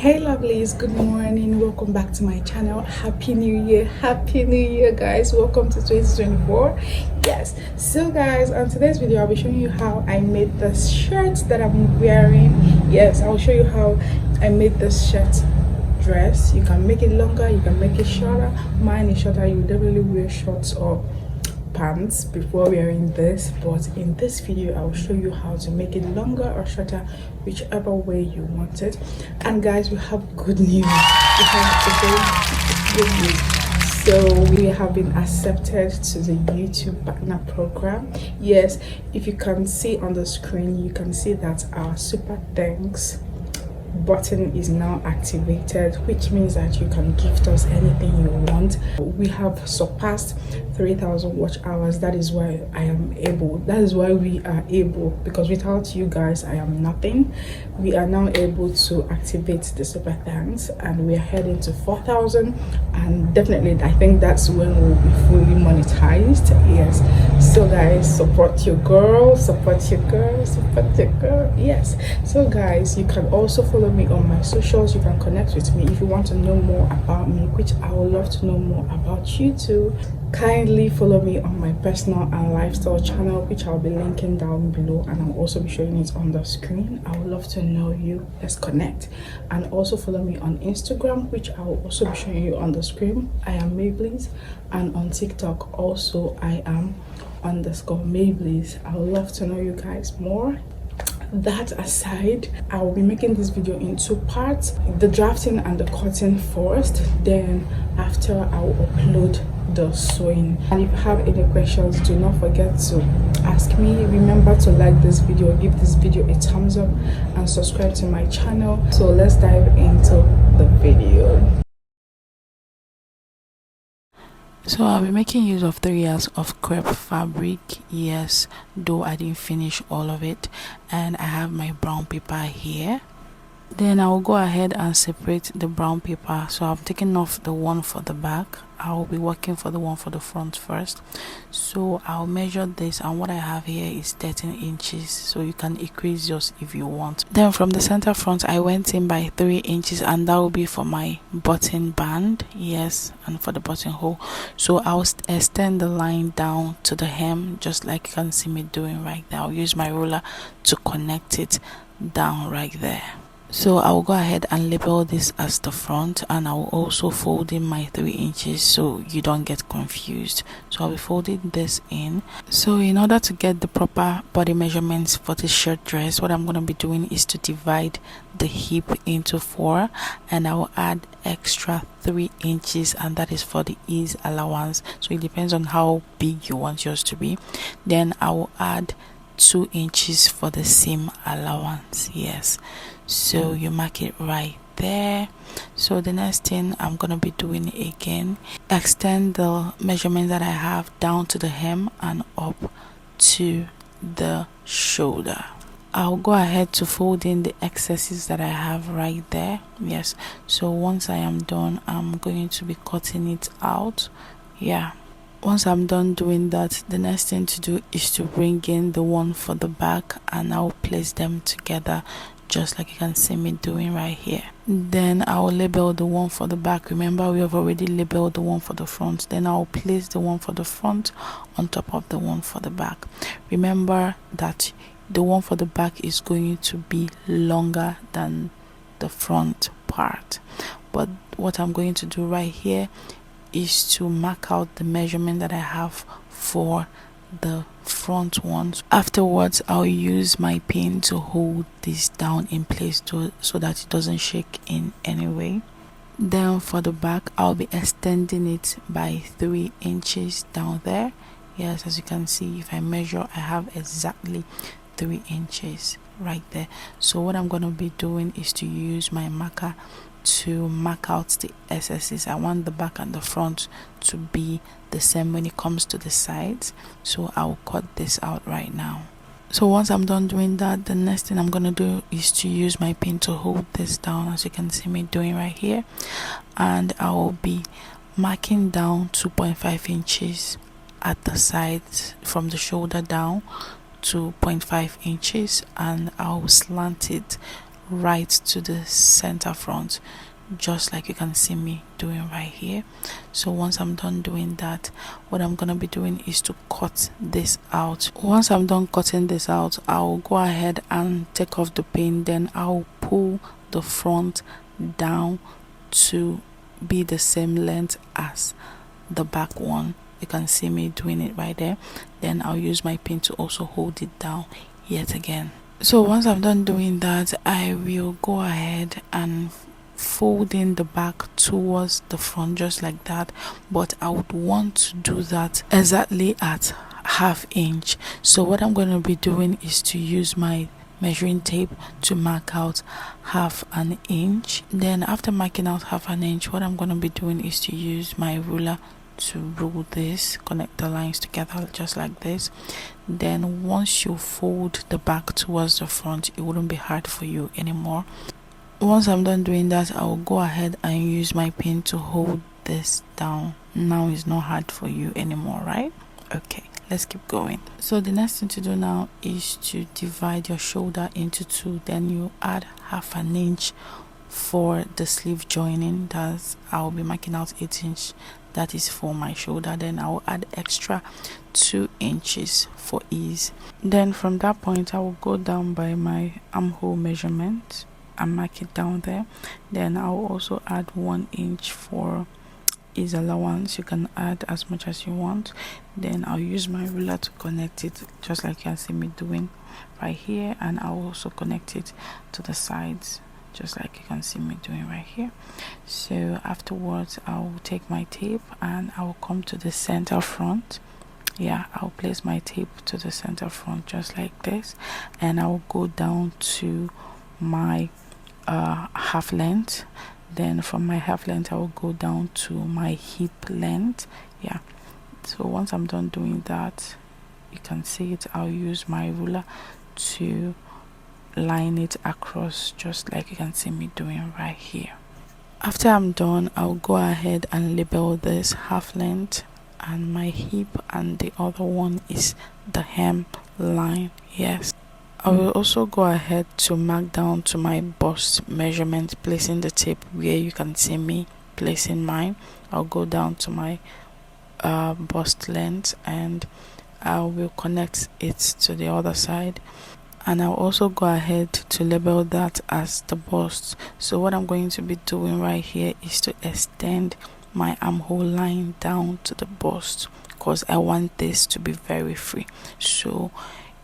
Hey lovelies, good morning, welcome back to my channel. Happy new year guys. Welcome to 2024. Yes, so guys, on today's video I'll be showing you how I made this shirt that I'm wearing. Yes, I'll show you how I made this shirt dress. You can make it longer, you can make it shorter. Mine is shorter. You definitely wear shorts or pants before wearing this, but in this video I'll show you how to make it longer or shorter, whichever way you want it. And guys, we have good news. We have good news. So we have been accepted to the YouTube partner program. Yes, if you can see on the screen, you can see that our super thanks button is now activated, which means that you can gift us anything you want. We have surpassed 3,000 watch hours. That is why we are able, because without you guys I am nothing. We are now able to activate the super thanks, and we are heading to 4,000, and definitely I think that's when we'll be fully monetized. Yes, so guys, support your girl. Yes, so guys, you can also follow me on my socials. You can connect with me if you want to know more about me, which I would love to know more about you too. Kindly follow me on my personal and lifestyle channel, which I'll be linking down below, and I'll also be showing it on the screen. I would love to know you. Let's connect. And also follow me on Instagram, which I will also be showing you on the screen. I am Maybelline, and on TikTok also I am _Maybelline. I would love to know you guys more. That aside, I will be making this video in two parts: the drafting and the cutting first, then after I will upload the sewing. And if you have any questions, do not forget to ask me. Remember to like this video, give this video a thumbs up, and subscribe to my channel. So let's dive into the video. So I'll be making use of 3 yards of crepe fabric. Yes, though I didn't finish all of it, and I have my brown paper here. Then I'll go ahead and separate the brown paper. So I've taken off the one for the back. I'll be working for the one for the front first. So I'll measure this, and what I have here is 13 inches, so you can increase yours if you want. Then from the center front I went in by 3 inches, and that will be for my button band. Yes, and for the buttonhole. So I'll extend the line down to the hem, just like you can see me doing right now. I'll use my ruler to connect it down right there. So I will go ahead and label this as the front, and I will also fold in my 3 inches so you don't get confused. So I'll be folding this in. So in order to get the proper body measurements for this shirt dress, what I'm going to be doing is to divide the hip into 4, and I will add extra 3 inches, and that is for the ease allowance. So it depends on how big you want yours to be. Then I will add 2 inches for the seam allowance. Yes, so you mark it right there. So the next thing I'm gonna be doing again, extend the measurement that I have down to the hem and up to the shoulder. I'll go ahead to fold in the excesses that I have right there. Yes, so once I am done, I'm going to be cutting it out. Yeah, once I'm done doing that, the next thing to do is to bring in the one for the back, and I'll place them together just like you can see me doing right here. Then I'll label the one for the back. Remember, we have already labeled the one for the front. Then I'll place the one for the front on top of the one for the back. Remember that the one for the back is going to be longer than the front part, but what I'm going to do right here is to mark out the measurement that I have for the front ones. Afterwards, I'll use my pin to hold this down in place so that it doesn't shake in any way. Then for the back, I'll be extending it by 3 inches down there. Yes, as you can see, if I measure, I have exactly 3 inches right there. So what I'm going to be doing is to use my marker to mark out the excesses. I want the back and the front to be the same when it comes to the sides, so I'll cut this out right now. So once I'm done doing that, the next thing I'm gonna do is to use my pin to hold this down, as you can see me doing right here, and I will be marking down 2.5 inches at the sides from the shoulder down to 0.5 inches, and I'll slant it right to the center front, just like you can see me doing right here. So once I'm done doing that, what I'm gonna be doing is to cut this out. Once I'm done cutting this out, I'll go ahead and take off the pin, then I'll pull the front down to be the same length as the back one. You can see me doing it right there. Then I'll use my pin to also hold it down yet again. So once I'm done doing that, I will go ahead and fold in the back towards the front, just like that, but I would want to do that exactly at ½ inch. So what I'm going to be doing is to use my measuring tape to mark out ½ inch. Then after marking out ½ inch, what I'm going to be doing is to use my ruler to rule this, connect the lines together just like this. Then once you fold the back towards the front, it wouldn't be hard for you anymore. Once I'm done doing that, I will go ahead and use my pin to hold this down. Now it's not hard for you anymore, right? Okay, let's keep going. So the next thing to do now is to divide your shoulder into two. Then you add ½ inch for the sleeve joining. That's, I'll be marking out 8 inch. That is for my shoulder. Then I will add extra 2 inches for ease. Then from that point, I will go down by my armhole measurement and mark it down there. Then I'll also add 1 inch for ease allowance. You can add as much as you want. Then I'll use my ruler to connect it, just like you can see me doing right here, and I'll also connect it to the sides, just like you can see me doing right here. So afterwards, I'll take my tape and I'll come to the center front. I'll place my tape to the center front just like this, and I'll go down to my half length. Then from my half length, I will go down to my hip length. So once I'm done doing that, you can see it, I'll use my ruler to line it across, just like you can see me doing right here. After I'm done, I'll go ahead and label this half length and my hip, and the other one is the hem line. I will also go ahead to mark down to my bust measurement, placing the tape where you can see me placing mine. I'll go down to my bust length and I will connect it to the other side, and I'll also go ahead to label that as the bust. So what I'm going to be doing right here is to extend my armhole line down to the bust, because I want this to be very free. So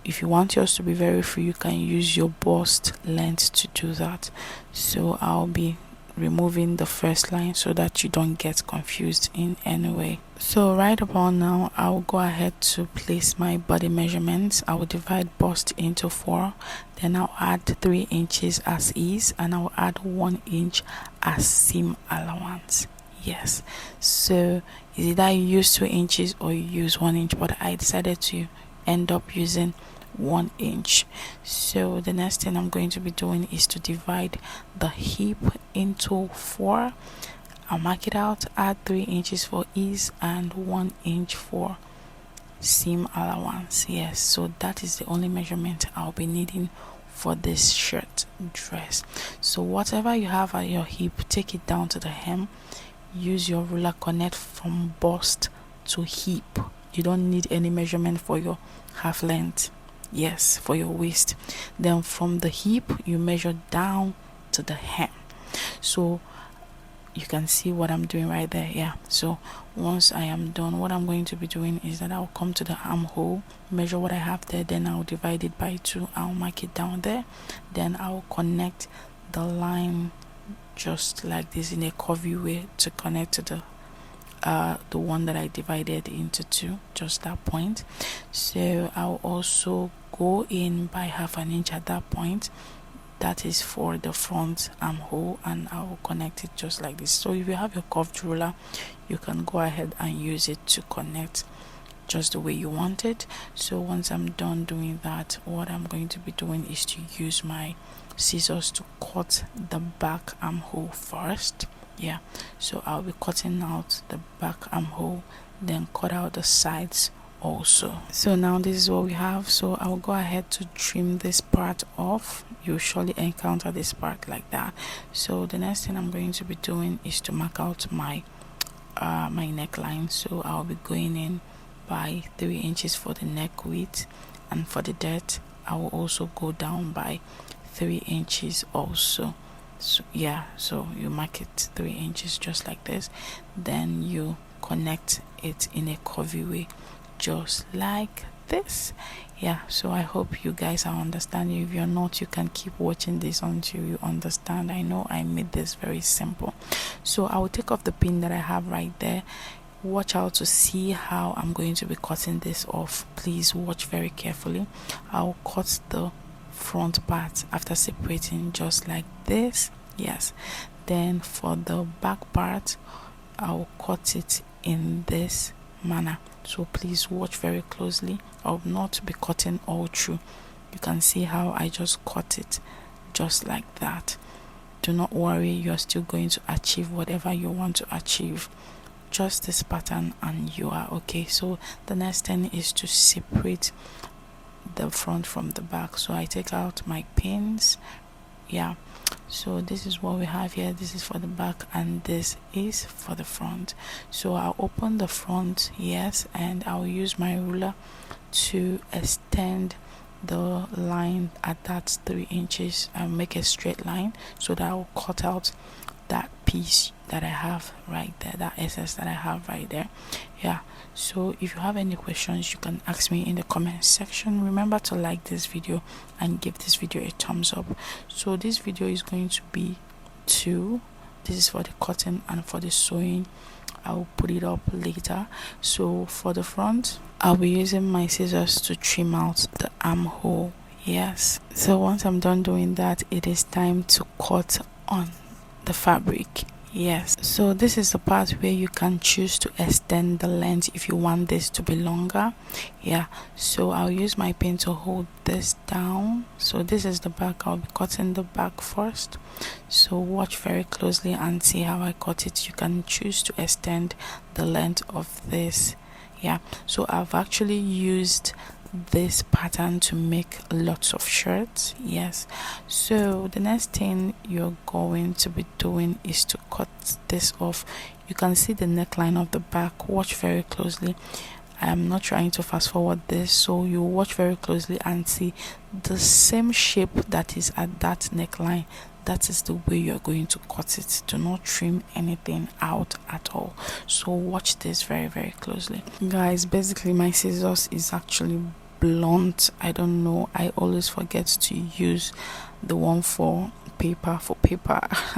if you want yours to be very free, you can use your bust length to do that. So I'll be removing the first line so that you don't get confused in any way. So right about now, I'll go ahead to place my body measurements. I will divide bust into 4, then I'll add 3 inches as ease, and I'll add 1 inch as seam allowance. So either you use 2 inches or you use 1 inch, but I decided to end up using 1 inch. So the next thing I'm going to be doing is to divide the hip into 4. I'll mark it out, add 3 inches for ease and 1 inch for seam allowance. So that is the only measurement I'll be needing for this shirt dress. So whatever you have at your hip, take it down to the hem, use your ruler, connect from bust to hip. You don't need any measurement for your half length, for your waist. Then from the hip, you measure down to the hem. So you can see what I'm doing right there. So once I am done, what I'm going to be doing is that I'll come to the armhole, measure what I have there, then I'll divide it by 2. I'll mark it down there, then I'll connect the line just like this in a curvy way to connect to the one that I divided into 2, just that point. So I'll also go in by ½ inch at that point. That is for the front armhole, and I will connect it just like this. So if you have your curved ruler, you can go ahead and use it to connect just the way you want it. So once I'm done doing that, what I'm going to be doing is to use my scissors to cut the back armhole first. So I'll be cutting out the back armhole, then cut out the sides also. So now this is what we have. So I'll go ahead to trim this part off. You'll surely encounter this part like that. So the next thing I'm going to be doing is to mark out my neckline. So I'll be going in by 3 inches for the neck width, and for the depth I will also go down by 3 inches also. So yeah, so you mark it 3 inches just like this, then you connect it in a curvy way just like this. Yeah, so I hope you guys are understanding. If you're not, you can keep watching this until you understand. I know I made this very simple. So I will take off the pin that I have right there. Watch out to see how I'm going to be cutting this off. Please watch very carefully. I'll cut the front part after separating just like this. Yes, then for the back part I'll cut it in this manner. So please watch very closely. I'll not be cutting all through. You can see how I just cut it just like that. Do not worry, you're still going to achieve whatever you want to achieve. Just this pattern and you are okay. So the next thing is to separate the front from the back. So I take out my pins. Yeah, so this is what we have here. This is for the back and this is for the front. So I'll open the front, yes, and I'll use my ruler to extend the line at that 3 inches and make a straight line, so that I'll cut out that piece that I have right there, that excess that I have right there. Yeah, so if you have any questions, you can ask me in the comment section. Remember to like this video and give this video a thumbs up. So this video is going to be 2. This is for the cutting, and for the sewing I'll put it up later. So for the front, I'll be using my scissors to trim out the armhole. Yes, so once I'm done doing that, it is time to cut on the fabric. Yes, so this is the part where you can choose to extend the length if you want this to be longer. Yeah, so I'll use my pin to hold this down. So this is the back. I'll be cutting the back first, so watch very closely and see how I cut it. You can choose to extend the length of this. Yeah, so I've actually used this pattern to make lots of shirts. Yes, so the next thing you're going to be doing is to cut this off. You can see the neckline of the back. Watch very closely. I am not trying to fast forward this, so you watch very closely and see the same shape that is at that neckline. That is the way you're going to cut it. Do not trim anything out at all. So watch this very, very closely. Guys, basically my scissors is actually blunt. I don't know. I always forget to use the one for paper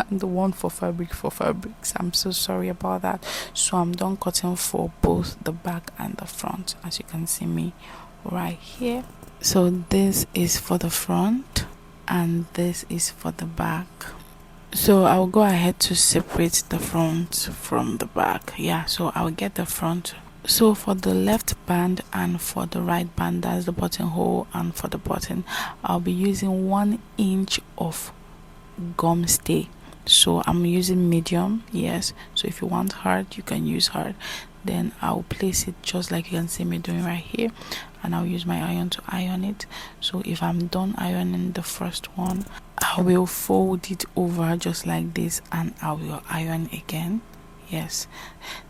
and the one for fabrics. I'm so sorry about that. So I'm done cutting for both the back and the front, as you can see me right here. So this is for the front and this is for the back. So I'll go ahead to separate the front from the back. Yeah, so I'll get the front. So for the left band and for the right band, that's the buttonhole, and for the button I'll be using 1 inch of gum stay. So I'm using medium. Yes, so if you want hard, you can use hard. Then I'll place it just like you can see me doing right here, and I'll use my iron to iron it. So if I'm done ironing the first one, I will fold it over just like this and I will iron again. Yes,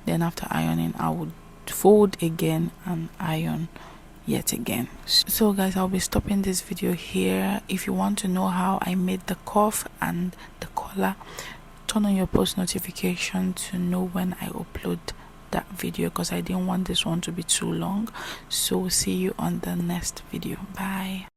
then after ironing I would fold again and iron yet again. So guys, I'll be stopping this video here. If you want to know how I made the cuff and the collar, turn on your post notification to know when I upload that video, because I didn't want this one to be too long. So see you on the next video. Bye.